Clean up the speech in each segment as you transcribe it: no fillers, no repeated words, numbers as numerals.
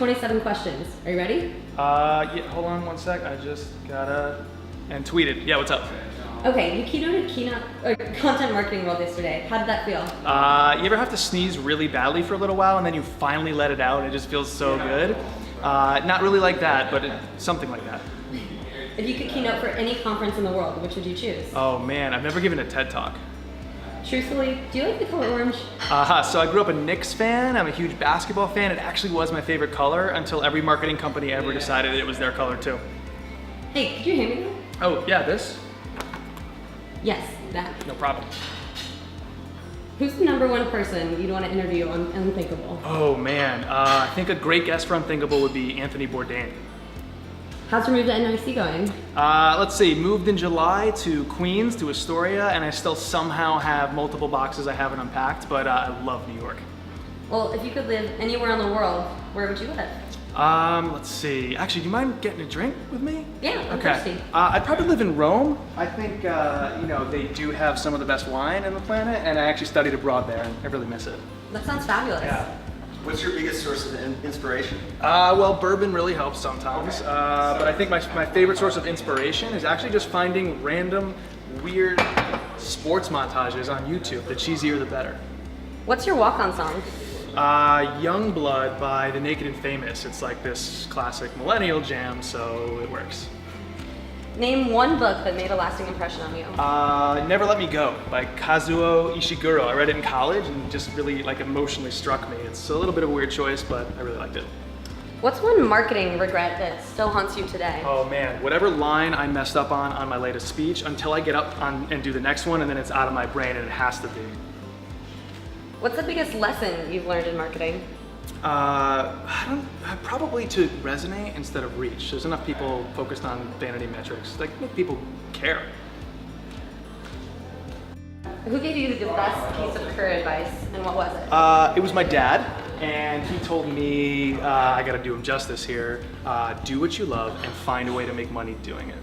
27 questions. Are you ready? Yeah, hold on one sec. I just gotta... And tweeted. Yeah, what's up? Okay, you keynoted content marketing world yesterday. How did that feel? You ever have to sneeze really badly for a little while and then you finally let it out and it just feels so good? Not really like that, but something like that. If you could keynote for any conference in the world, which would you choose? Oh man, I've never given a TED Talk. Truthfully, do you like the color orange? So I grew up a Knicks fan. I'm a huge basketball fan. It actually was my favorite color until every marketing company ever decided it was their color too. Hey, could you hand me that? Oh, yeah, this? Yes, that. No problem. Who's the #1 person you'd want to interview on Unthinkable? Oh man, I think a great guest for Unthinkable would be Anthony Bourdain. How's your move to NYC going? Let's see, moved in July to Queens, to Astoria, and I still somehow have multiple boxes I haven't unpacked, but I love New York. Well, if you could live anywhere in the world, where would you live? Let's see. Actually, do you mind getting a drink with me? Yeah, I'm okay. thirsty. I'd probably live in Rome. I think, they do have some of the best wine on the planet, and I actually studied abroad there, and I really miss it. That sounds fabulous. Yeah. What's your biggest source of inspiration? Well, bourbon really helps sometimes, but I think my favorite source of inspiration is actually just finding random, weird sports montages on YouTube. The cheesier, the better. What's your walk-on song? Young Blood by The Naked and Famous. It's like this classic millennial jam, so it works. Name one book that made a lasting impression on you. Never Let Me Go by Kazuo Ishiguro. I read it in college and just really emotionally struck me. It's a little bit of a weird choice, but I really liked it. What's one marketing regret that still haunts you today? Oh man, whatever line I messed up on my latest speech, until I get up and do the next one, and then it's out of my brain and it has to be. What's the biggest lesson you've learned in marketing? Probably to resonate instead of reach. There's enough people focused on vanity metrics. Make people care. Who gave you the best piece of career advice, and what was it? It was my dad, and he told me, I gotta do him justice here, do what you love and find a way to make money doing it.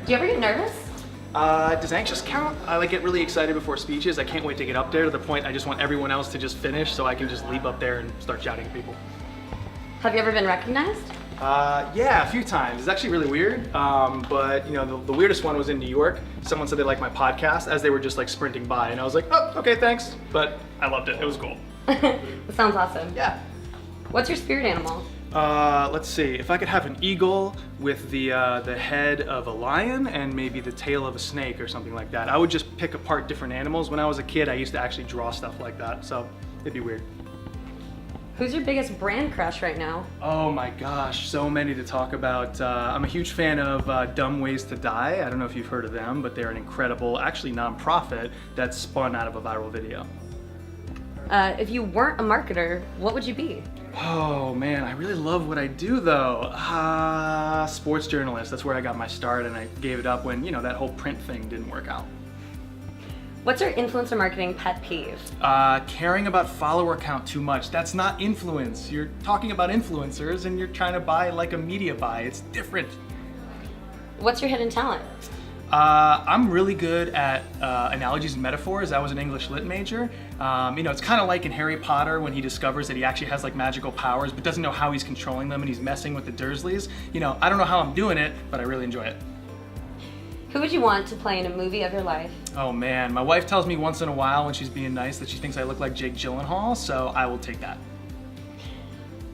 Do you ever get nervous? Does anxious count? I get really excited before speeches. I can't wait to get up there to the point I just want everyone else to just finish so I can just leap up there and start shouting at people. Have you ever been recognized? Yeah, a few times. It's actually really weird, but the weirdest one was in New York. Someone said they liked my podcast as they were just sprinting by, and I was like, oh, okay, thanks. But I loved it. It was cool. That sounds awesome. Yeah. What's your spirit animal? Let's see. If I could have an eagle with the head of a lion and maybe the tail of a snake or something like that, I would just pick apart different animals. When I was a kid, I used to actually draw stuff like that, so it'd be weird. Who's your biggest brand crush right now? Oh my gosh, so many to talk about. I'm a huge fan of Dumb Ways to Die. I don't know if you've heard of them, but they're an incredible, actually nonprofit that spun out of a viral video. If you weren't a marketer, what would you be? Oh man, I really love what I do though. Sports journalist, that's where I got my start, and I gave it up when, that whole print thing didn't work out. What's your influencer marketing pet peeve? Caring about follower count too much. That's not influence. You're talking about influencers and you're trying to buy like a media buy. It's different. What's your hidden talent? I'm really good at analogies and metaphors. I was an English lit major. It's kind of like in Harry Potter when he discovers that he actually has magical powers but doesn't know how he's controlling them, and he's messing with the Dursleys. I don't know how I'm doing it, but I really enjoy it. Who would you want to play in a movie of your life? Oh man, my wife tells me once in a while when she's being nice that she thinks I look like Jake Gyllenhaal, so I will take that.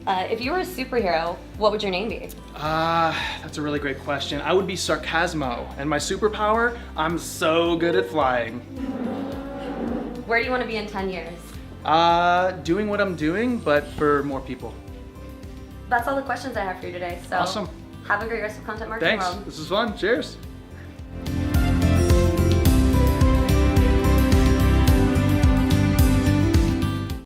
If you were a superhero, what would your name be? That's a really great question. I would be Sarcasmo, and my superpower, I'm so good at flying. Where do you want to be in 10 years? Doing what I'm doing, but for more people. That's all the questions I have for you today, so Awesome. Have a great rest of Content Marketing Thanks, World. this is fun, cheers.